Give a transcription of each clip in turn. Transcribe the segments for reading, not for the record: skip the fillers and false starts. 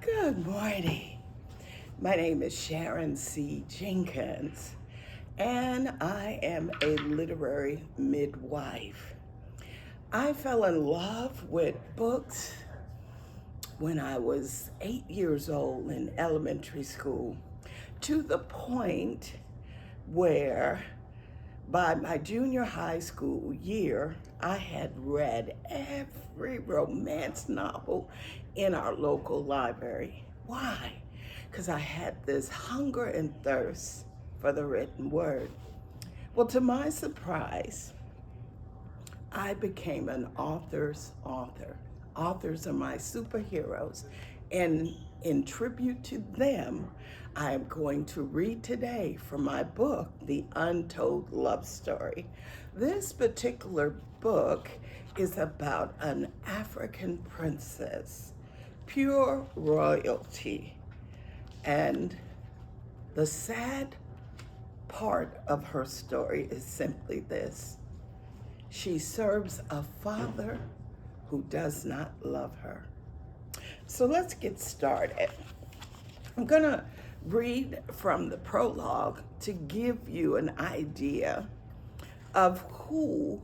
Good morning. My name is Sharon Jenkins, and I am a literary midwife. I fell in love with books when I was 8 years old in elementary school, to the point where by my junior high school year, I had read every romance novel in our local library. Why? Because I had this hunger and thirst for the written word. Well, to my surprise, I became an author's author. Authors are my superheroes. And in tribute to them, I am going to read today from my book, The Untold Love Story. This particular book is about an African princess, pure royalty. And the sad part of her story is simply this: she serves a father who does not love her. So let's get started. I'm going to read from the prologue to give you an idea of who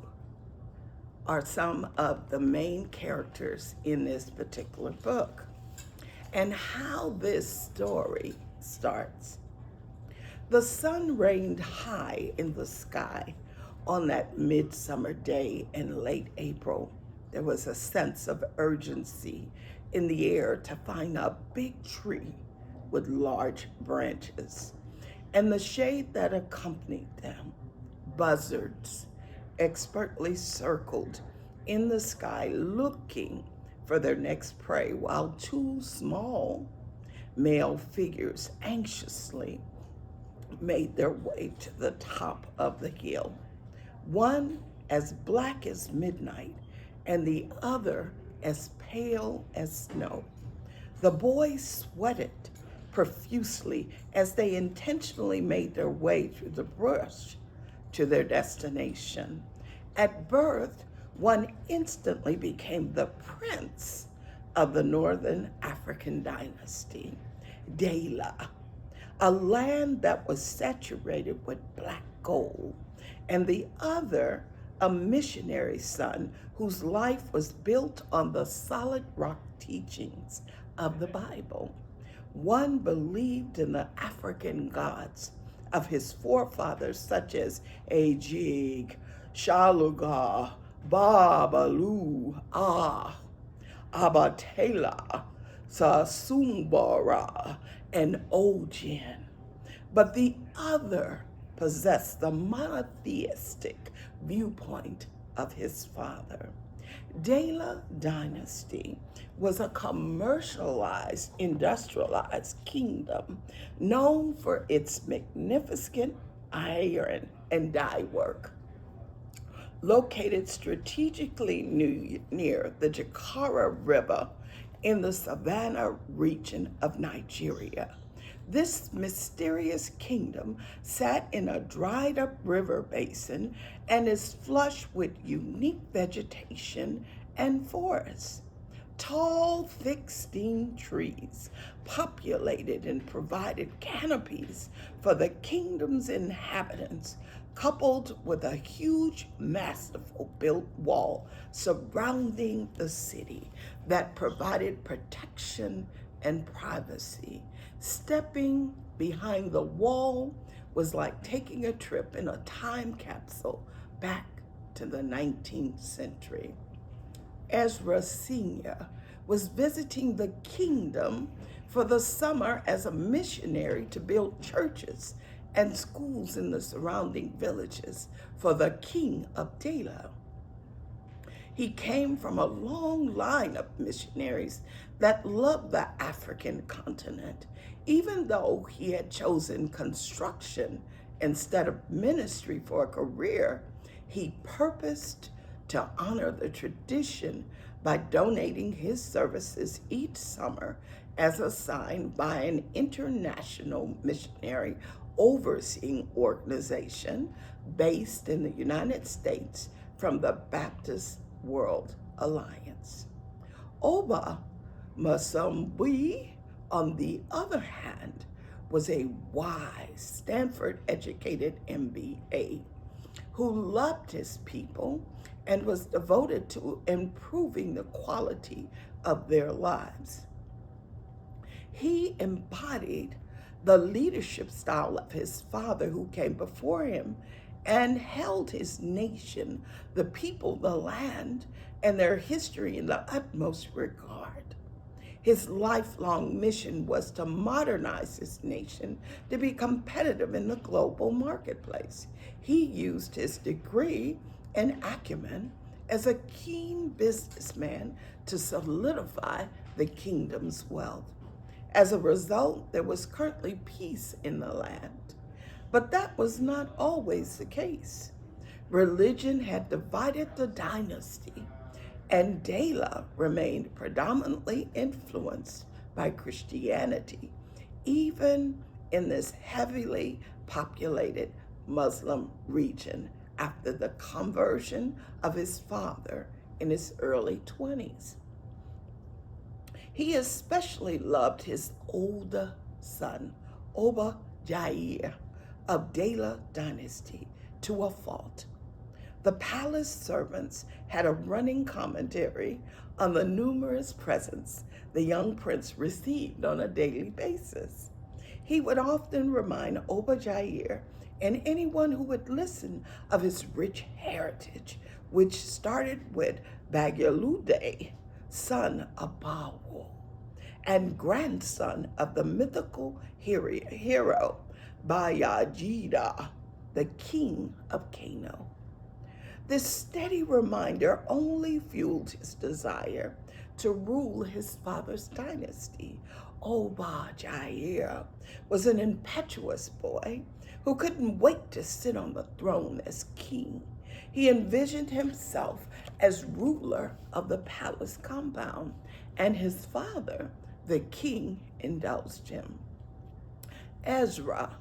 are some of the main characters in this particular book and how this story starts. The sun reigned high in the sky on that midsummer day in late April. There was a sense of urgency in the air to find a big tree with large branches, and the shade that accompanied them. Buzzards expertly circled in the sky looking for their next prey, while two small male figures anxiously made their way to the top of the hill, one as black as midnight and the other as pale as snow. The boys sweated profusely as they intentionally made their way through the brush to their destination. At birth, one instantly became the prince of the Northern African dynasty, Dela, a land that was saturated with black gold, and the other a missionary son whose life was built on the solid rock teachings of the Bible. One believed in the African gods of his forefathers, such as Ajig, Shaluga, Babalu, Abatela, Sasumbara, and Ojen. But the other possessed the monotheistic viewpoint of his father. Dela dynasty was a commercialized, industrialized kingdom known for its magnificent iron and dye work. Located strategically near the Jakara River in the Savannah region of Nigeria, this mysterious kingdom sat in a dried up river basin and is flush with unique vegetation and forests. Tall, thick steam trees populated and provided canopies for the kingdom's inhabitants, coupled with a huge, masterful built wall surrounding the city that provided protection and privacy. Stepping behind the wall was like taking a trip in a time capsule back to the 19th century. Ezra Sr. was visiting the kingdom for the summer as a missionary to build churches and schools in the surrounding villages for the king of Dela. He came from a long line of missionaries that loved the African continent, even though he had chosen construction instead of ministry for a career. He purposed to honor the tradition by donating his services each summer as assigned by an international missionary overseeing organization based in the United States from the Baptist World Alliance. Oba Masambui on the other hand, was a wise, Stanford-educated MBA who loved his people and was devoted to improving the quality of their lives. He embodied the leadership style of his father who came before him and held his nation, the people, the land, and their history in the utmost regard. His lifelong mission was to modernize his nation to be competitive in the global marketplace. He used his degree and acumen as a keen businessman to solidify the kingdom's wealth. As a result, there was currently peace in the land. But that was not always the case. Religion had divided the dynasty, and Dela remained predominantly influenced by Christianity, even in this heavily populated Muslim region after the conversion of his father in his early 20s. He especially loved his older son, Oba Jair of Dela dynasty, to a fault. The palace servants had a running commentary on the numerous presents the young prince received on a daily basis. He would often remind Oba Jair and anyone who would listen of his rich heritage, which started with Bagyalude, son of Baal, and grandson of the mythical hero Bayajida, the king of Kano. This steady reminder only fueled his desire to rule his father's dynasty. Oba Jair was an impetuous boy who couldn't wait to sit on the throne as king. He envisioned himself as ruler of the palace compound, and his father, the king, indulged him. Ezra,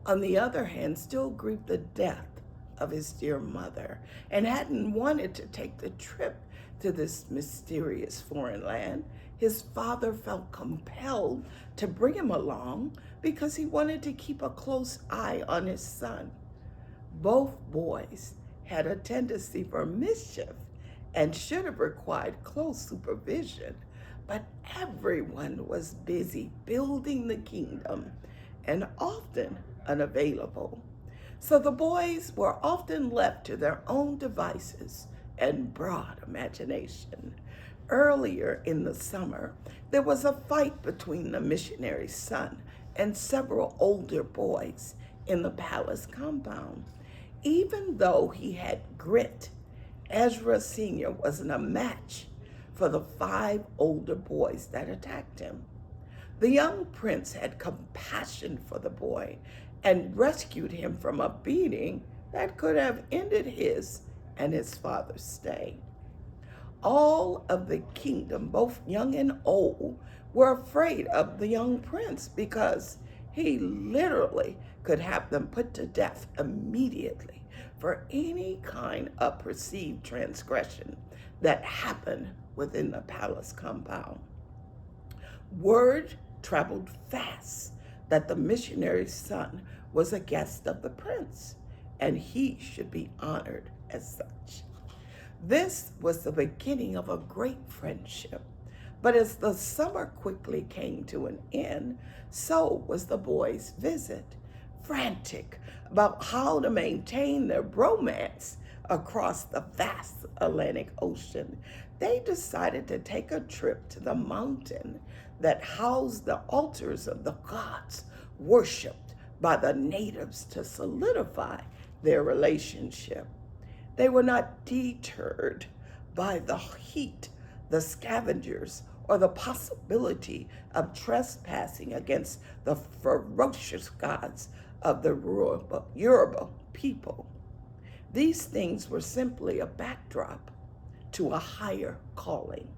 on the other hand, still grieved the death of his dear mother and hadn't wanted to take the trip to this mysterious foreign land. His father felt compelled to bring him along because he wanted to keep a close eye on his son. Both boys had a tendency for mischief and should have required close supervision, but everyone was busy building the kingdom and often unavailable. So the boys were often left to their own devices and broad imagination. Earlier in the summer, there was a fight between the missionary's son and several older boys in the palace compound. Even though he had grit, Ezra Sr. wasn't a match for the 5 older boys that attacked him. The young prince had compassion for the boy and rescued him from a beating that could have ended his and his father's stay. All of the kingdom, both young and old, were afraid of the young prince because he literally could have them put to death immediately for any kind of perceived transgression that happened within the palace compound. Word traveled fast that the missionary's son was a guest of the prince, and he should be honored as such. This was the beginning of a great friendship, but as the summer quickly came to an end, so was the boys' visit. Frantic about how to maintain their bromance across the vast Atlantic Ocean, they decided to take a trip to the mountain that housed the altars of the gods worshipped by the natives to solidify their relationship. They were not deterred by the heat, the scavengers, or the possibility of trespassing against the ferocious gods of the Yoruba people. These things were simply a backdrop to a higher calling.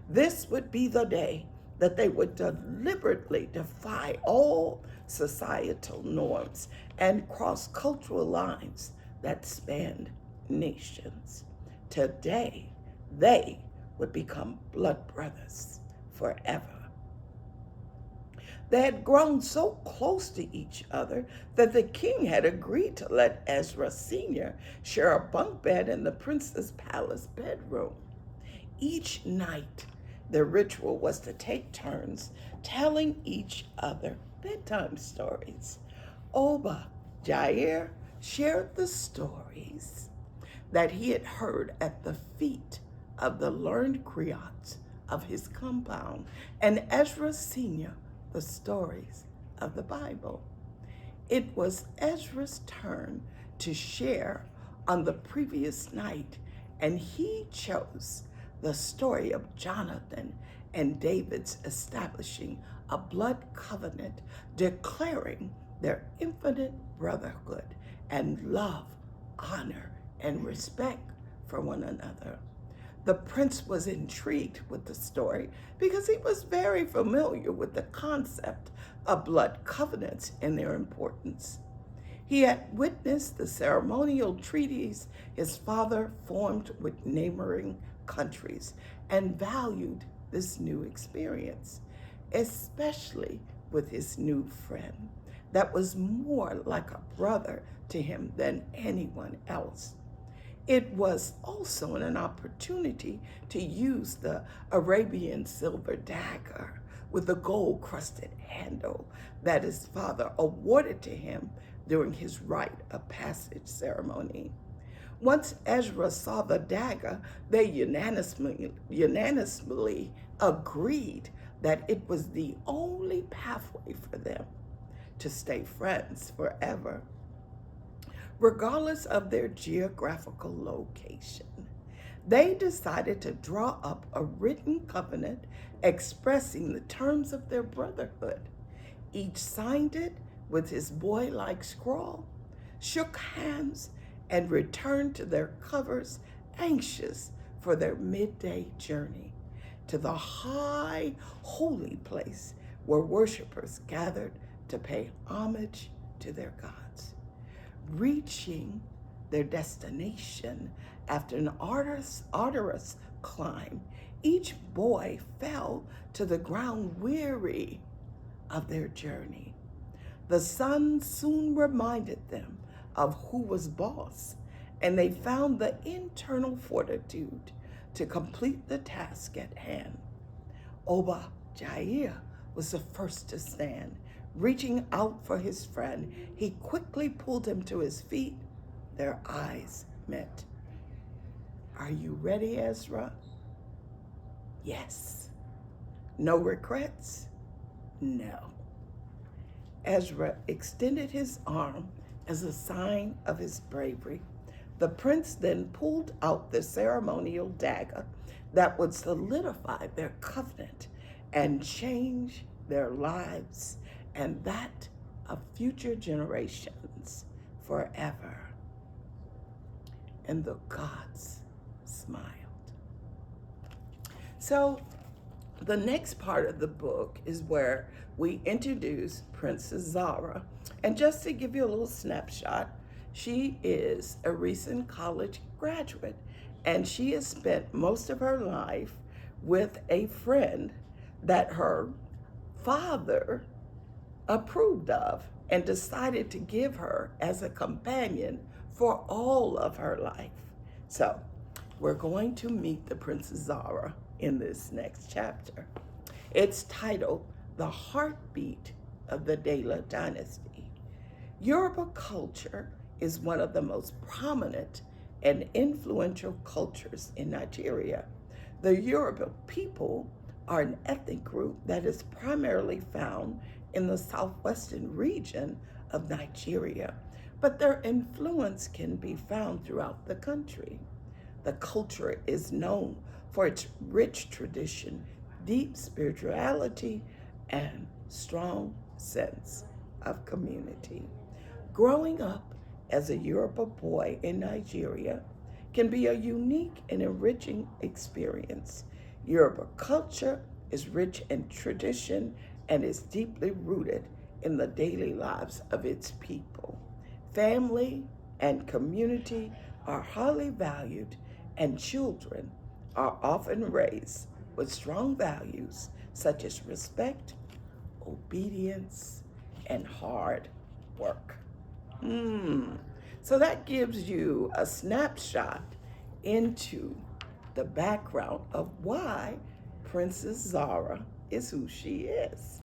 This would be the day that they would deliberately defy all societal norms and cross cultural lines that spanned nations. Today, they would become blood brothers forever. They had grown so close to each other that the king had agreed to let Ezra Sr. share a bunk bed in the prince's palace bedroom. Each night, their ritual was to take turns telling each other bedtime stories. Oba Jair shared the stories that he had heard at the feet of the learned griots of his compound, and Ezra Sr. the stories of the Bible. It was Ezra's turn to share on the previous night, and he chose the story of Jonathan and David's establishing a blood covenant, declaring their infinite brotherhood and love, honor, and respect for one another. The prince was intrigued with the story because he was very familiar with the concept of blood covenants and their importance. He had witnessed the ceremonial treaties his father formed with neighboring countries and valued this new experience, especially with his new friend that was more like a brother to him than anyone else. It was also an opportunity to use the Arabian silver dagger with the gold crusted handle that his father awarded to him during his rite of passage ceremony. Once Ezra saw the dagger, they unanimously agreed that it was the only pathway for them to stay friends forever, regardless of their geographical location. They decided to draw up a written covenant expressing the terms of their brotherhood. Each signed it with his boy-like scrawl, shook hands, and returned to their covers, anxious for their midday journey to the high holy place where worshipers gathered to pay homage to their gods. Reaching their destination after an arduous climb, each boy fell to the ground weary of their journey. The sun soon reminded them of who was boss, and they found the internal fortitude to complete the task at hand. Oba Jair was the first to stand. Reaching out for his friend, he quickly pulled him to his feet. Their eyes met. "Are you ready, Ezra?" "Yes." "No regrets?" "No." Ezra extended his arm as a sign of his bravery. The prince then pulled out the ceremonial dagger that would solidify their covenant and change their lives and that of future generations forever. And the gods smiled. So the next part of the book is where we introduce Princess Zara. And just to give you a little snapshot, she is a recent college graduate, and she has spent most of her life with a friend that her father approved of and decided to give her as a companion for all of her life. So we're going to meet the Princess Zara in this next chapter. It's titled The Heartbeat of the Dela Dynasty. Yoruba culture is one of the most prominent and influential cultures in Nigeria. The Yoruba people are an ethnic group that is primarily found in the southwestern region of Nigeria, but their influence can be found throughout the country. The culture is known for its rich tradition, deep spirituality, and strong sense of community. Growing up as a Yoruba boy in Nigeria can be a unique and enriching experience. Yoruba culture is rich in tradition and is deeply rooted in the daily lives of its people. Family and community are highly valued, and children are often raised with strong values such as respect, obedience, and hard work. So that gives you a snapshot into the background of why Princess Zara is who she is.